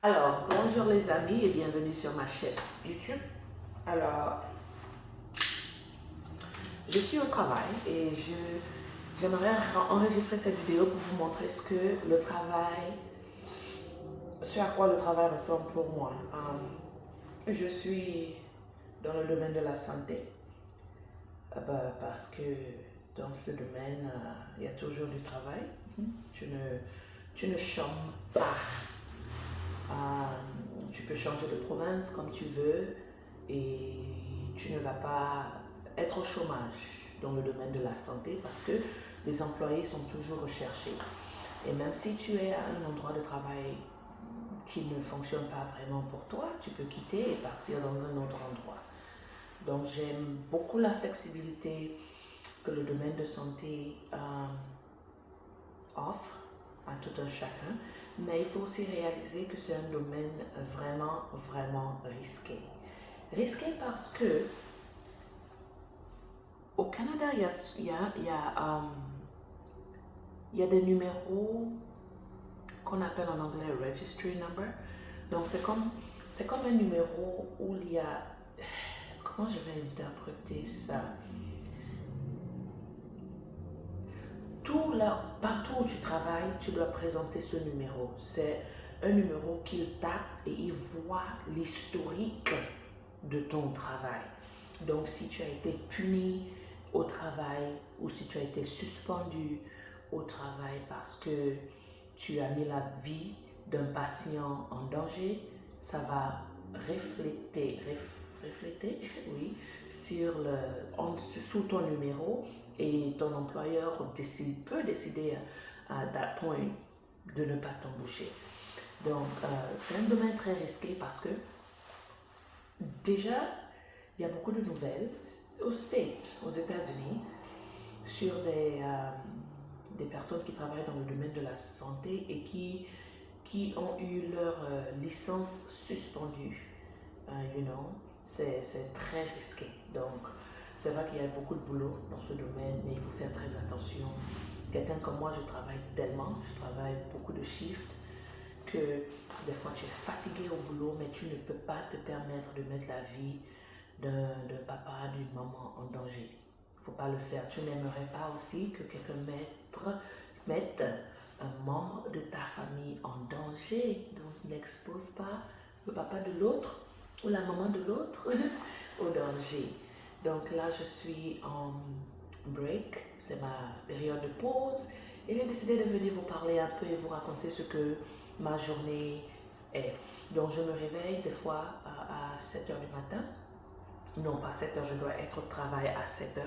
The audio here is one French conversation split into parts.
Alors, bonjour les amis et bienvenue sur ma chaîne YouTube. Alors, je suis au travail et j'aimerais enregistrer cette vidéo pour vous montrer ce à quoi le travail ressemble pour moi. Je suis dans le domaine de la santé parce que dans ce domaine, il y a toujours du travail. Tu ne chômes pas. Tu peux changer de province comme tu veux et tu ne vas pas être au chômage dans le domaine de la santé parce que les employés sont toujours recherchés. Et même si tu es à un endroit de travail qui ne fonctionne pas vraiment pour toi, tu peux quitter et partir dans un autre endroit. Donc j'aime beaucoup la flexibilité que le domaine de santé offre à tout un chacun, mais il faut aussi réaliser que c'est un domaine vraiment risqué. Risqué parce que au Canada, il y a des numéros qu'on appelle en anglais registry number. Donc c'est comme un numéro où il y a, comment je vais interpréter ça? Partout où tu travailles, tu dois présenter ce numéro. C'est un numéro qu'il tape et il voit l'historique de ton travail. Donc, si tu as été puni au travail ou si tu as été suspendu au travail parce que tu as mis la vie d'un patient en danger, ça va refléter oui, sous ton numéro et ton employeur peut décider à that point de ne pas t'embaucher. Donc, c'est un domaine très risqué parce que déjà, il y a beaucoup de nouvelles aux States, aux États-Unis, sur des personnes qui travaillent dans le domaine de la santé et qui ont eu leur licence suspendue. C'est très risqué. Donc, c'est vrai qu'il y a beaucoup de boulot dans ce domaine, mais il faut faire très attention. Quelqu'un comme moi, je travaille beaucoup de shifts, que des fois tu es fatigué au boulot, mais tu ne peux pas te permettre de mettre la vie d'un papa, d'une maman en danger. Il ne faut pas le faire. Tu n'aimerais pas aussi que quelqu'un mette un membre de ta famille en danger. Donc n'expose pas le papa de l'autre ou la maman de l'autre au danger. Donc là, je suis en break, c'est ma période de pause et j'ai décidé de venir vous parler un peu et vous raconter ce que ma journée est. Donc je me réveille des fois à 7 h du matin. Non, pas 7 h, je dois être au travail à 7 h.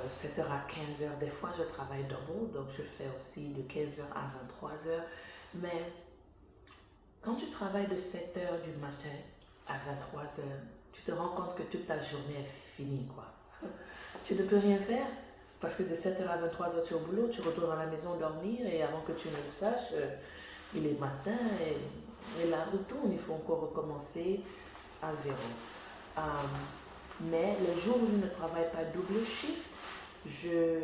7 h à 15 h, des fois je travaille double, donc je fais aussi de 15 h à 23 h. Mais quand tu travailles de 7 h du matin à 23 h, tu te rends compte que toute ta journée est finie, quoi. Tu ne peux rien faire parce que de 7 h à 23 h, tu es au boulot, tu retournes à la maison dormir et avant que tu ne le saches, il est matin et la retourne, il faut encore recommencer à zéro. Mais les jours où je ne travaille pas double shift, je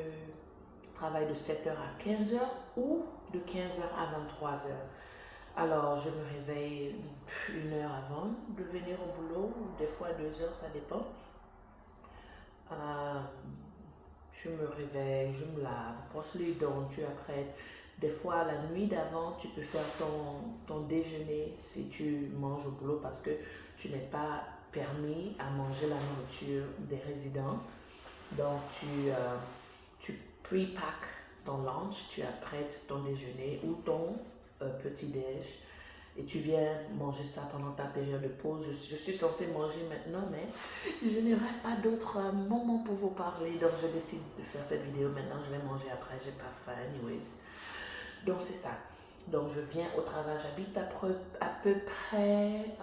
travaille de 7 h à 15 h ou de 15 h à 23 h. Alors, je me réveille 1 heure avant de venir au boulot, des fois 2 heures, ça dépend. Je me réveille, je me lave, brosse les dents, tu apprêtes. Des fois, la nuit d'avant, tu peux faire ton déjeuner si tu manges au boulot parce que tu n'es pas permis à manger la nourriture des résidents. Donc, tu pré-pack ton lunch, tu apprêtes ton déjeuner ou ton petit-déj et tu viens manger ça pendant ta période de pause. Je suis censée manger maintenant, mais je n'aurai pas d'autre moment pour vous parler. Donc, je décide de faire cette vidéo maintenant. Je vais manger après, j'ai pas faim, anyways. Donc, c'est ça. Donc, je viens au travail. J'habite à peu près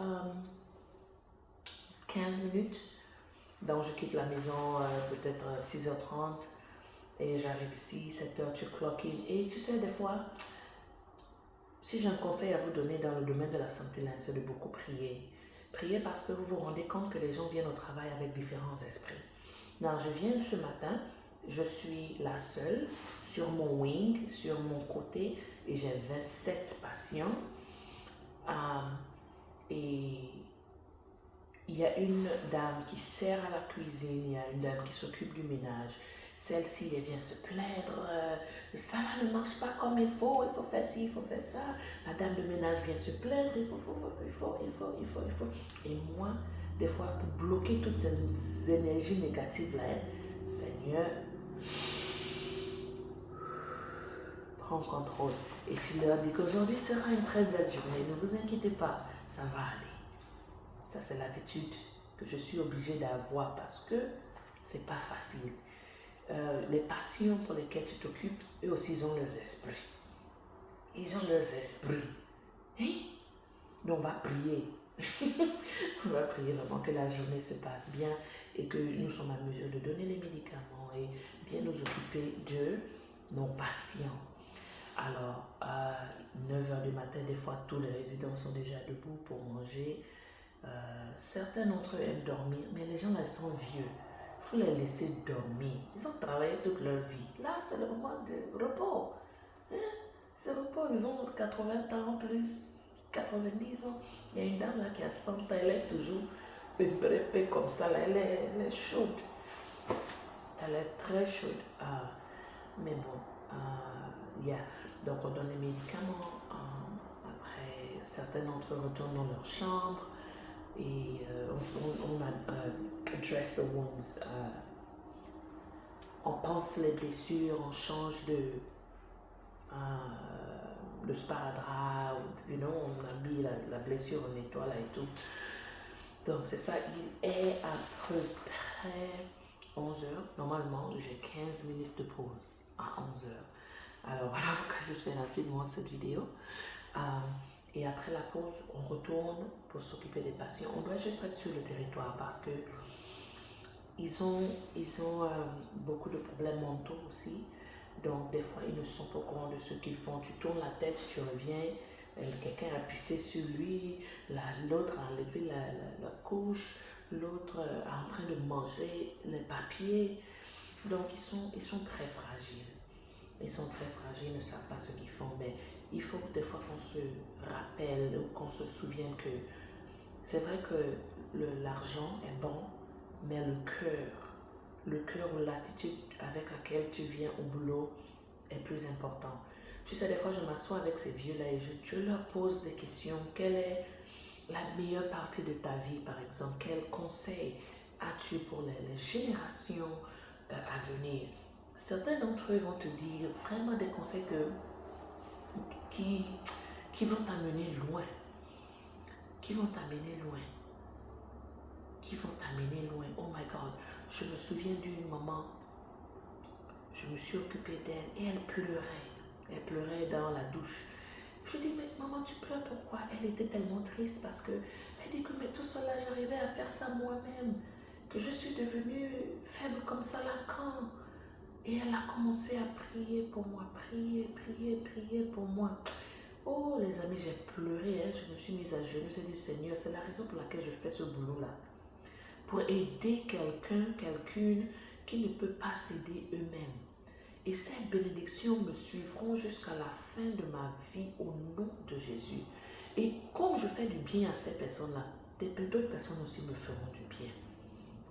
15 minutes. Donc, je quitte la maison peut-être 6 h 30 et j'arrive ici, 7 h, tu clock in. Et tu sais, des fois, si j'ai un conseil à vous donner dans le domaine de la santé, c'est de beaucoup prier. Priez parce que vous vous rendez compte que les gens viennent au travail avec différents esprits. Donc, je viens ce matin, je suis la seule sur mon wing, sur mon côté, et j'ai 27 patients. y a une dame qui sert à la cuisine, il y a une dame qui s'occupe du ménage. Celle-ci, elle vient se plaindre, ça là ne marche pas comme il faut faire ci, il faut faire ça. La dame de ménage vient se plaindre, il faut. Et moi, des fois, pour bloquer toutes ces énergies négatives-là, Seigneur, prends contrôle. Et tu leur dis qu'aujourd'hui sera une très belle journée, ne vous inquiétez pas, ça va aller. Ça, c'est l'attitude que je suis obligée d'avoir parce que c'est pas facile. Les passions pour lesquelles tu t'occupes, eux aussi, ils ont leurs esprits. Ils ont leurs esprits. Hein? Donc, on va prier. On va prier vraiment que la journée se passe bien et que nous sommes à mesure de donner les médicaments et bien nous occuper de nos patients. Alors, à 9h du matin, des fois, tous les résidents sont déjà debout pour manger. Certains d'entre eux aiment dormir, mais les gens là, ils sont vieux. Il faut les laisser dormir. Ils ont travaillé toute leur vie. Là, c'est le moment de repos. Hein? C'est repos. Ils ont 80 ans, plus 90 ans. Il y a une dame là qui a 100 ans, elle est toujours pépé comme ça. Là. Elle est chaude. Elle est très chaude. Mais bon, donc on donne les médicaments. Après, certains d'entre eux retournent dans leur chambre. Et on address the wounds. On pense les blessures, on change de sparadrap, on a mis la blessure, on nettoie là et tout. Donc c'est ça, il est à peu près 11h. Normalement, j'ai 15 minutes de pause à 11h. Alors voilà pourquoi je fais rapidement cette vidéo. Et après la pause, on retourne pour s'occuper des patients. On doit juste être sur le territoire parce que ils ont beaucoup de problèmes mentaux aussi. Donc des fois, ils ne sont pas au courant de ce qu'ils font. Tu tournes la tête, tu reviens, quelqu'un a pissé sur lui, l'autre a enlevé la couche, l'autre est en train de manger les papiers. Donc ils sont très fragiles. Ils sont très fragiles, ils ne savent pas ce qu'ils font, mais il faut des fois qu'on se rappelle ou qu'on se souvienne que c'est vrai que l'argent est bon, mais le cœur ou l'attitude avec laquelle tu viens au boulot est plus important. Tu sais, des fois, je m'assois avec ces vieux-là et je leur pose des questions. Quelle est la meilleure partie de ta vie, par exemple? Quel conseil as-tu pour les générations à venir? Certains d'entre eux vont te dire vraiment des conseils qui vont t'amener loin. Qui vont t'amener loin. Qui vont t'amener loin. Oh my God. Je me souviens d'une maman. Je me suis occupée d'elle et elle pleurait. Elle pleurait dans la douche. Je dis, mais maman, tu pleures pourquoi? Elle était tellement triste parce que elle dit que mais tout ça là, j'arrivais à faire ça moi-même. Que je suis devenue faible comme ça là quand? Et elle a commencé à prier pour moi, prier pour moi. Oh les amis, j'ai pleuré, je me suis mise à genoux, j'ai dit Seigneur, c'est la raison pour laquelle je fais ce boulot-là. Pour aider quelqu'une qui ne peut pas s'aider eux-mêmes. Et ces bénédictions me suivront jusqu'à la fin de ma vie au nom de Jésus. Et comme je fais du bien à ces personnes-là, d'autres personnes aussi me feront du bien.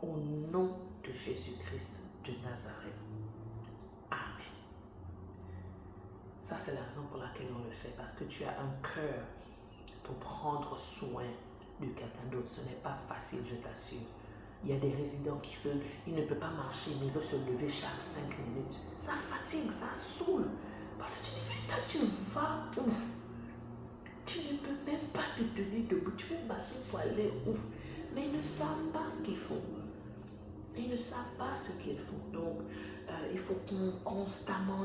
Au nom de Jésus-Christ de Nazareth. Amen. Ça, c'est la raison pour laquelle on le fait. Parce que tu as un cœur pour prendre soin de quelqu'un d'autre. Ce n'est pas facile, je t'assure. Il y a des résidents qui veulent, ils ne peuvent pas marcher, mais ils veulent se lever chaque 5 minutes. Ça fatigue, ça saoule. Parce que tu dis, putain, tu vas où? Tu ne peux même pas te tenir debout. Tu veux marcher pour aller où? Mais ils ne savent pas ce qu'ils font. Ils ne savent pas ce qu'ils font. Donc, il faut qu'on constamment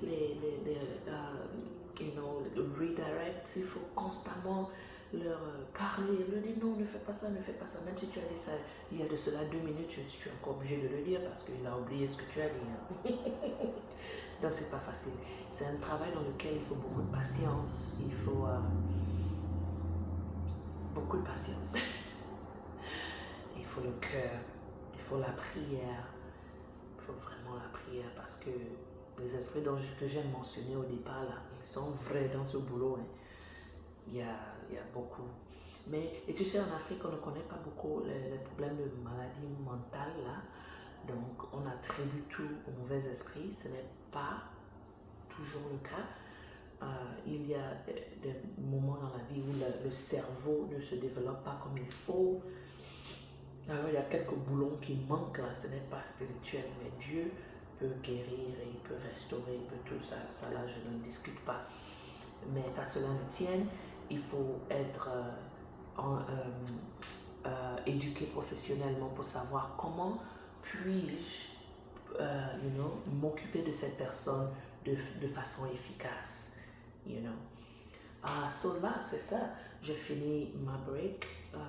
les redirect. Il faut constamment leur parler, leur dire non, ne fais pas ça, ne fais pas ça. Même si tu as dit ça il y a de cela 2 minutes, tu es encore obligé de le dire parce qu'il a oublié ce que tu as dit. Donc c'est pas facile. C'est un travail dans lequel il faut beaucoup de patience. Il faut beaucoup de patience. Il faut le cœur, il faut la prière. Il faut vraiment la prière parce que les esprits que j'ai mentionnés au départ, là, ils sont vrais dans ce boulot. Hein. Il y a beaucoup. Et tu sais, en Afrique, on ne connaît pas beaucoup les problèmes de maladie mentale, là. Donc, on attribue tout au mauvais esprit. Ce n'est pas toujours le cas. Il y a des moments dans la vie où le cerveau ne se développe pas comme il faut. Alors, il y a quelques boulons qui manquent là. Ce n'est pas spirituel, mais Dieu peut guérir et il peut restaurer, il peut tout ça. Ça, là, je ne discute pas. Mais qu'à cela ne tienne, il faut être éduqué professionnellement pour savoir comment puis-je m'occuper de cette personne de façon efficace. So là, c'est ça. J'ai fini ma break.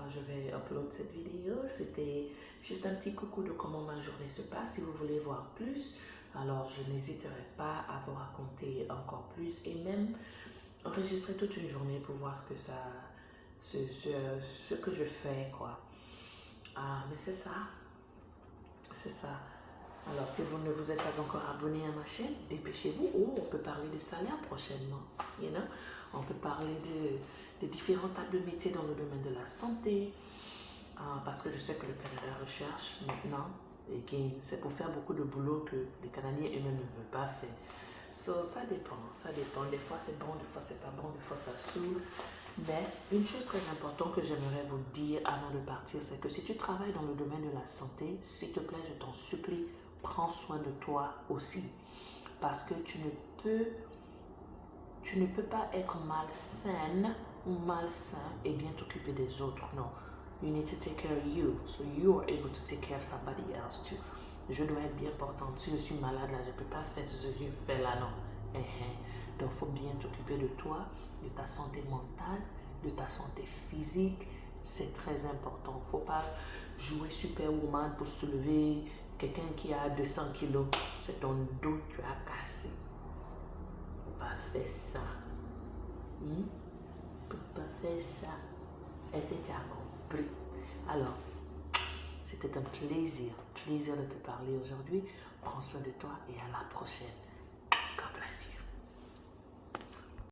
Je vais upload cette vidéo. C'était juste un petit coucou de comment ma journée se passe. Si vous voulez voir plus, alors je n'hésiterai pas à vous raconter encore plus et même enregistrer toute une journée pour voir ce que je fais, quoi. Mais c'est ça. C'est ça. Alors, si vous ne vous êtes pas encore abonné à ma chaîne, dépêchez-vous. On peut parler de salaire prochainement. On peut parler de différents types de métiers dans le domaine de la santé. Parce que je sais que le Canada recherche maintenant. Et c'est pour faire beaucoup de boulot que les Canadiens eux-mêmes ne veulent pas faire. Ça dépend. Des fois c'est bon, des fois c'est pas bon, des fois ça saoule. Mais une chose très importante que j'aimerais vous dire avant de partir, c'est que si tu travailles dans le domaine de la santé, s'il te plaît, je t'en supplie, prends soin de toi aussi. Parce que tu ne peux pas être malsaine ou malsain et bien t'occuper des autres. Non. You need to take care of you. So you are able to take care of somebody else too. Je dois être bien portante. Si je suis malade là, je ne peux pas faire ce que je fais là, non. Donc, il faut bien t'occuper de toi, de ta santé mentale, de ta santé physique. C'est très important. Il ne faut pas jouer Superwoman pour se lever. Quelqu'un qui a 200 kilos, c'est ton dos que tu as cassé. Il ne faut pas faire ça. Il ne faut pas faire ça. Est-ce que tu as compris? Alors, c'était un plaisir de te parler aujourd'hui. Prends soin de toi et à la prochaine. God bless you.